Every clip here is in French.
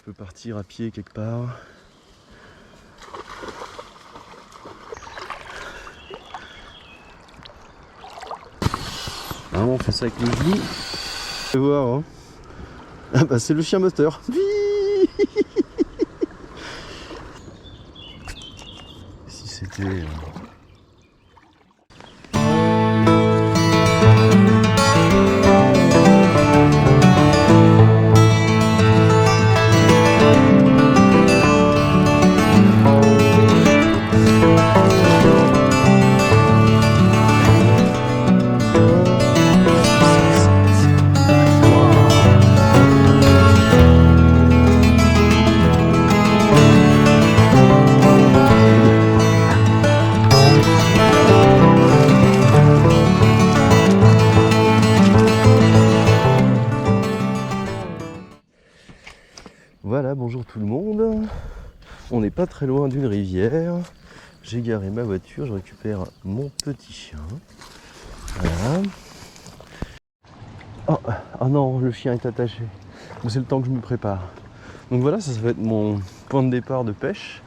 peux partir à pied quelque part. Vraiment on fait ça avec le genou. On va voir hein. Ah bah c'est le chien moteur. Si c'était... Voilà, bonjour tout le monde. On n'est pas très loin d'une rivière. J'ai garé ma voiture, je récupère mon petit chien. Voilà. Oh non, le chien est attaché. C'est le temps que je me prépare. Donc voilà, ça va être mon point de départ de pêche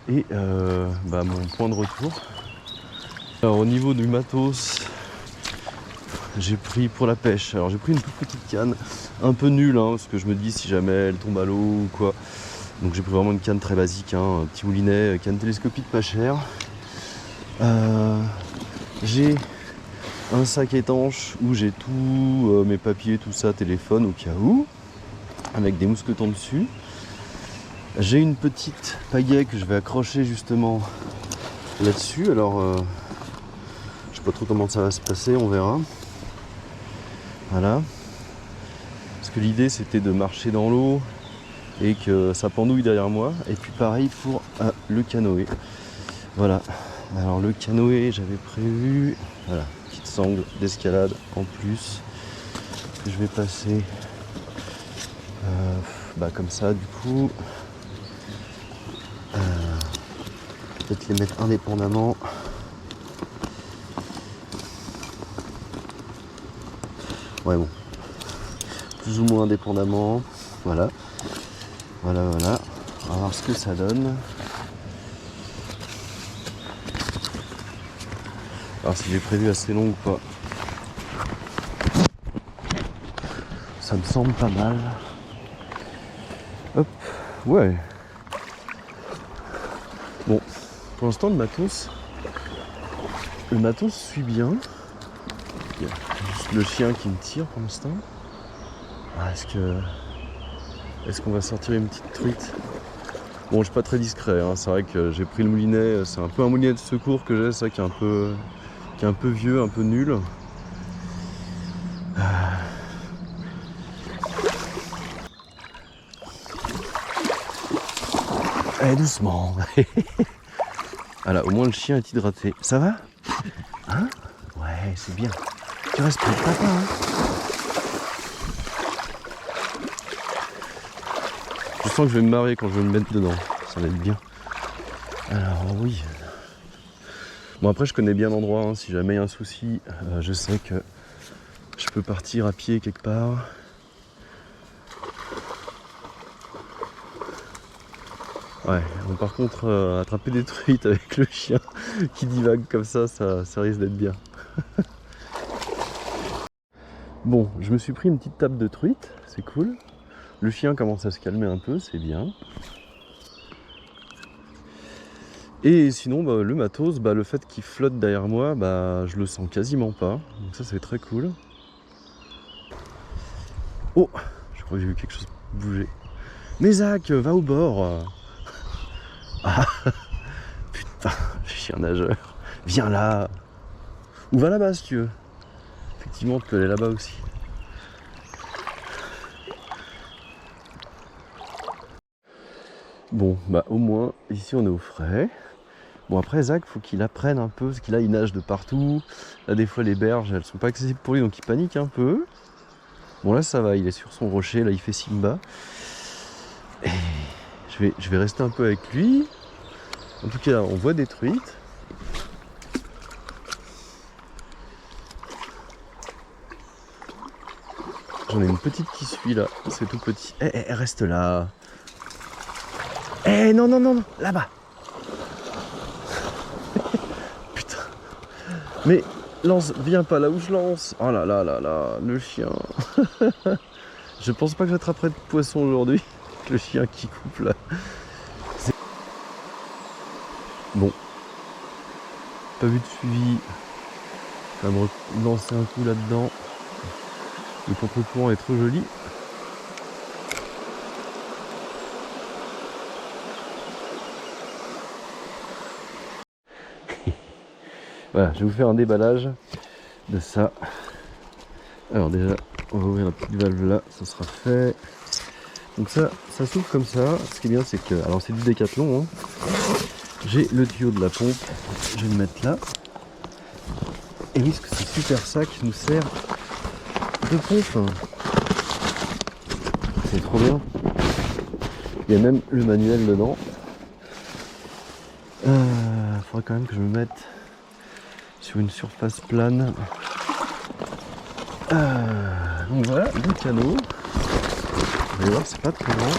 et mon point de retour. Alors au niveau du matos, j'ai pris pour la pêche. Alors j'ai pris une toute petite canne, un peu nulle, hein, parce que je me dis si jamais elle tombe à l'eau ou quoi. Donc j'ai pris vraiment une canne très basique, hein, un petit moulinet, canne télescopique pas cher. J'ai un sac étanche où j'ai tous mes papiers, tout ça, téléphone au cas où, avec des mousquetons dessus. J'ai une petite pagaie que je vais accrocher justement là-dessus. Alors je sais pas trop comment ça va se passer, on verra. Voilà. Parce que l'idée c'était de marcher dans l'eau et que ça pendouille derrière moi. Et puis pareil pour le canoë. Voilà. Alors le canoë, j'avais prévu, voilà, petite sangle d'escalade en plus que je vais passer comme ça du coup. Peut-être les mettre indépendamment. Ouais bon. Plus ou moins indépendamment. Voilà. Voilà. On va voir ce que ça donne. Alors si j'ai prévu assez long ou pas. Ça me semble pas mal. Hop. Ouais. Bon. Pour l'instant le matos suit bien. Il y a juste le chien qui me tire pour l'instant. Est-ce qu'on va sortir une petite truite? Bon, je suis pas très discret, hein. C'est vrai que j'ai pris le moulinet, c'est un peu un moulinet de secours que j'ai, ça qui est un peu vieux, un peu nul. Allez, doucement. Voilà, au moins le chien est hydraté. Ça va? Hein? Ouais, c'est bien. Tu respectes papa, hein? Je sens que je vais me marrer quand je vais me mettre dedans. Ça va être bien. Alors oui. Bon après je connais bien l'endroit, hein. Si jamais il y a un souci, je sais que je peux partir à pied quelque part. Ouais, bon, par contre attraper des truites avec le chien qui divague comme ça risque d'être bien. Bon, je me suis pris une petite table de truite, c'est cool. Le chien commence à se calmer un peu, c'est bien. Et sinon, le matos, le fait qu'il flotte derrière moi, je le sens quasiment pas. Donc ça, c'est très cool. Oh, je crois que j'ai vu quelque chose bouger. Mais Zach, va au bord. Ah, putain, le chien nageur. Viens là. Ou va là-bas si tu veux. Effectivement, tu peux aller là-bas aussi. Bon, au moins, ici on est au frais. Bon après Zach, faut qu'il apprenne un peu, parce qu'il il nage de partout. Là des fois les berges, elles sont pas accessibles pour lui, donc il panique un peu. Bon là ça va, il est sur son rocher, là il fait Simba. Et je vais rester un peu avec lui. En tout cas, on voit des truites. J'en ai une petite qui suit là, c'est tout petit. Reste là. Eh non, non, non, non, là-bas. Putain. Mais lance, viens pas là où je lance. Oh là là là là, le chien. Je pense pas que j'attraperai de poisson aujourd'hui. Le chien qui coupe là. Bon. Pas vu de suivi. Je vais me lancer un coup là-dedans. Le contre-courant est trop joli. Voilà, je vais vous faire un déballage de ça. Alors déjà, on va ouvrir la petite valve là, ça sera fait. Donc ça s'ouvre comme ça. Ce qui est bien, c'est que, alors c'est du Décathlon, hein. J'ai le tuyau de la pompe, je vais le mettre là. Et oui, parce que ce super sac nous sert de pompe. C'est trop bien. Il y a même le manuel dedans. Faudrait quand même que je me mette sur une surface plane. Donc voilà, le canot. Vous allez voir, c'est pas très grand.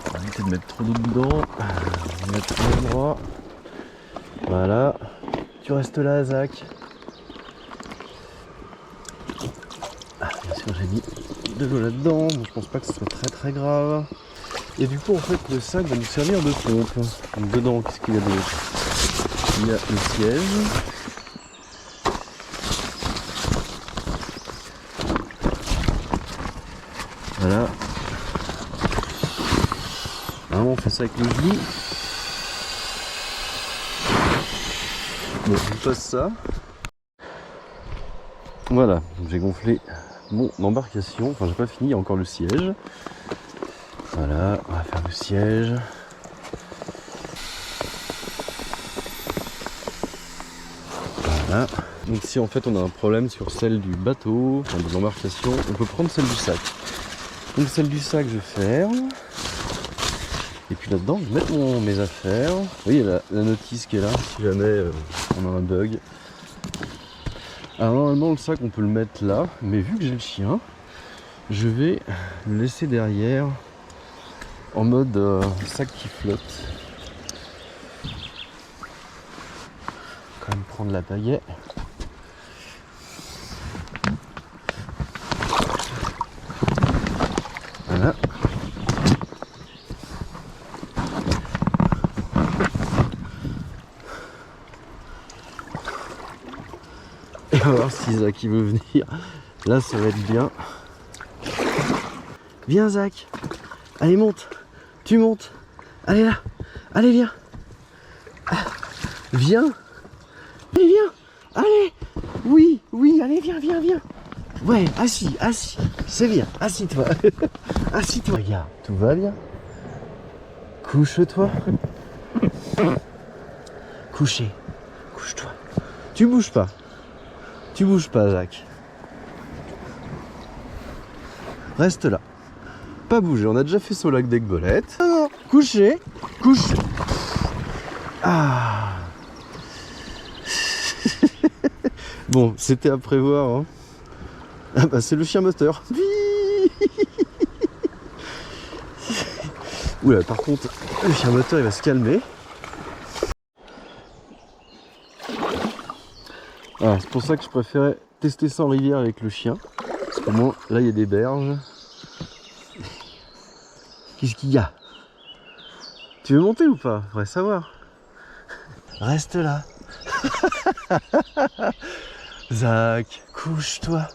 On va éviter de mettre trop d'eau dedans. On va mettre au même endroit. Voilà. Tu restes là, Zach. Bien sûr, j'ai mis de l'eau là-dedans. Donc je pense pas que ce soit très très grave. Et du coup, en fait, le sac va nous servir de pompe. Donc dedans, qu'est-ce qu'il y a d'autre? Il y a le siège. Voilà. Vraiment, on fait ça avec le genou. Bon, je vous passe ça. Voilà, j'ai gonflé mon embarcation. Enfin, j'ai pas fini, il y a encore le siège. Voilà, on va faire le siège. Voilà. Donc si en fait on a un problème sur celle du bateau, enfin de l'embarcation, on peut prendre celle du sac. Donc celle du sac, je ferme. Et puis là-dedans, je vais mettre mes affaires. Oui, il y a la notice qui est là, si jamais on a un bug. Alors normalement, le sac, on peut le mettre là. Mais vu que j'ai le chien, je vais le laisser derrière en mode sac qui flotte. Quand même prendre la pagaie. Voilà. Et on va voir si Zach il veut venir. Là, ça va être bien. Viens, Zach. Allez, monte. Tu montes. Allez là. Allez, viens. Viens. Allez, viens. Allez. Oui, oui, allez, viens, viens, viens. Ouais, assis, assis. C'est bien. Assis-toi. Assis-toi. Regarde, tout va bien. Couche-toi. Coucher. Couche-toi. Tu bouges pas. Tu bouges pas, Zach. Reste là. Pas bouger. On a déjà fait ça au lac d'Aiguebelette. Non, coucher. Couche. Ah. Bon, c'était à prévoir. Hein. Ah bah c'est le chien moteur. Oula, par contre, le chien moteur il va se calmer. Ah, c'est pour ça que je préférais tester ça en rivière avec le chien. Parce qu'au moins, là il y a des berges. Qu'est-ce qu'il y a? Tu veux monter ou pas? Faudrait savoir. Reste là. Zach, couche-toi.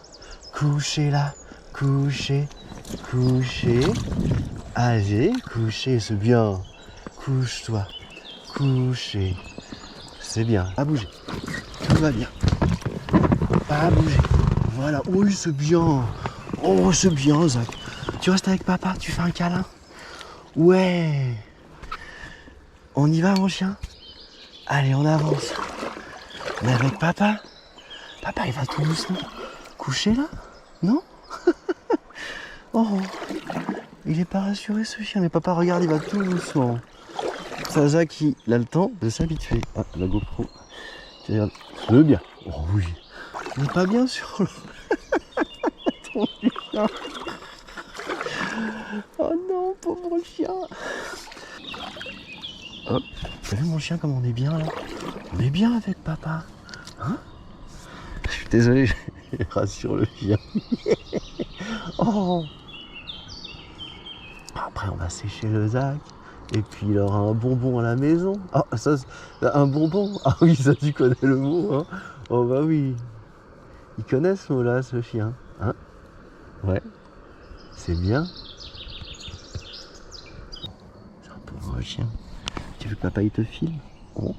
Couchez là. Couchez. Couchez. Allez, couchez, c'est bien. Couche-toi. Couchez. C'est bien. Pas bouger. Tout va bien. Pas bouger. Voilà. Oui, c'est bien. Oh, c'est bien, Zach. Tu restes avec papa, tu fais un câlin. Ouais. On y va, mon chien? Allez, on avance. On est avec papa. Papa, il va tout doucement. Coucher là? Non? Oh, il est pas rassuré ce chien. Mais papa, regarde, il va tout doucement. Ça, Zach, il a le temps de s'habituer. Ah, la GoPro. Tu regardes. Le bien. Oh oui. Il est pas bien sur le... Ton chien. Oh Oh non, pauvre chien. Hop. T'as vu mon chien comme on est bien là? On est bien avec papa. Hein? Je suis désolé, je rassure le chien. Oh. Après on va sécher le Zach. Et puis il aura un bonbon à la maison. Ah ça, un bonbon. Ah oui, ça tu connais le mot, hein. Oh bah oui. Il connaît ce mot-là, ce chien. Hein? Ouais. C'est bien. C'est un pauvre chien. Tu veux que papa il te filme? Oh.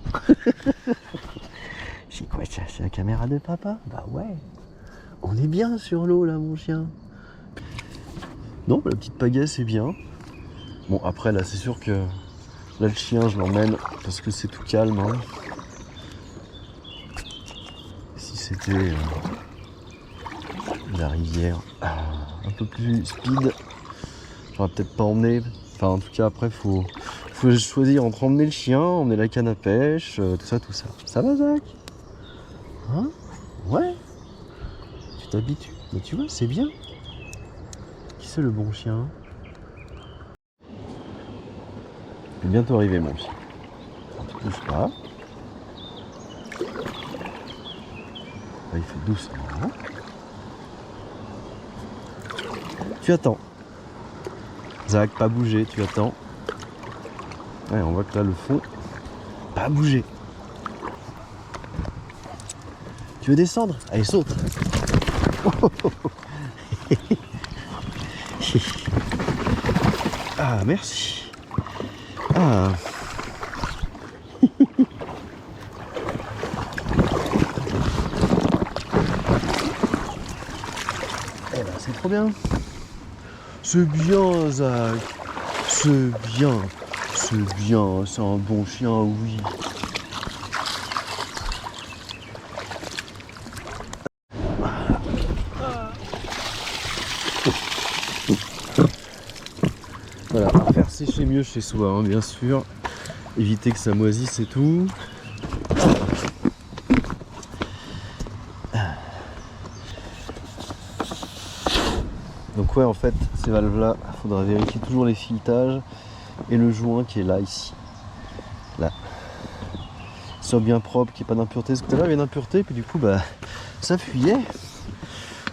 C'est quoi ça? C'est la caméra de papa? Bah ouais. On est bien sur l'eau là mon chien. Non, la petite pagaie c'est bien. Bon après là c'est sûr que là le chien je l'emmène parce que c'est tout calme. Hein. Si c'était la rivière un peu plus speed, j'aurais peut-être pas emmené. Enfin en tout cas après faut choisir entre emmener le chien, emmener la canne à pêche, tout ça, tout ça. Ça va Zach? Hein? Ouais. Tu t'habitues. Mais tu vois, c'est bien. Qui c'est le bon chien? Il est bientôt arrivé mon chien. Tu touches pas. Là, il fait doucement. Tu attends. Zach, pas bouger, tu attends. Ouais, on voit que là le fond, pas bouger. Tu veux descendre? Allez, saute. Ah, merci. Ah. Eh ben, c'est trop bien. C'est bien, Zach. C'est bien. C'est bien. C'est un bon chien, oui. Voilà, faire sécher mieux chez soi, hein, bien sûr. Éviter que ça moisisse et tout. Donc ouais, en fait, ces valves-là, il faudra vérifier toujours les filetages et le joint qui est là, ici. Là. Soit bien propre, qu'il n'y ait pas d'impureté. Parce que tout à l'heure, il y avait une impureté, puis du coup, bah, ça fuyait.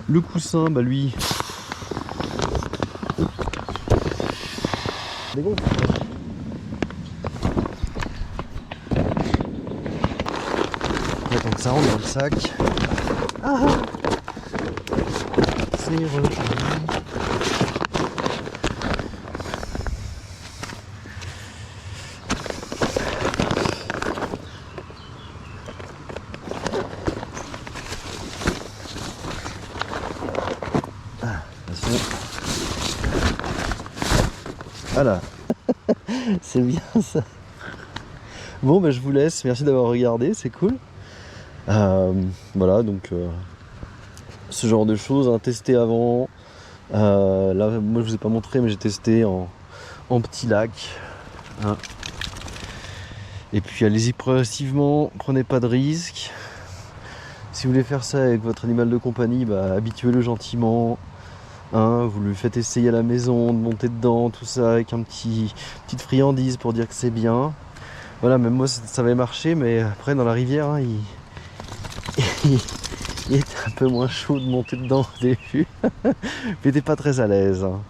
Le coussin, bah lui... dégonfle. Attends que ça rentre dans le sac. Ah, c'est rejoué. Voilà, c'est bien ça. Bon, bah, je vous laisse. Merci d'avoir regardé, c'est cool. Voilà, donc ce genre de choses, hein, tester avant. Là, moi, je vous ai pas montré, mais j'ai testé en petit lac. Hein. Et puis, allez-y progressivement, prenez pas de risques. Si vous voulez faire ça avec votre animal de compagnie, bah, habituez-le gentiment. Hein, vous lui faites essayer à la maison, de monter dedans, tout ça, avec petite friandise pour dire que c'est bien. Voilà, même moi ça avait marché, mais après dans la rivière, hein, il était un peu moins chaud de monter dedans au début. Il était pas très à l'aise. Hein.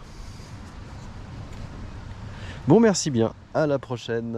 Bon, merci bien, à la prochaine.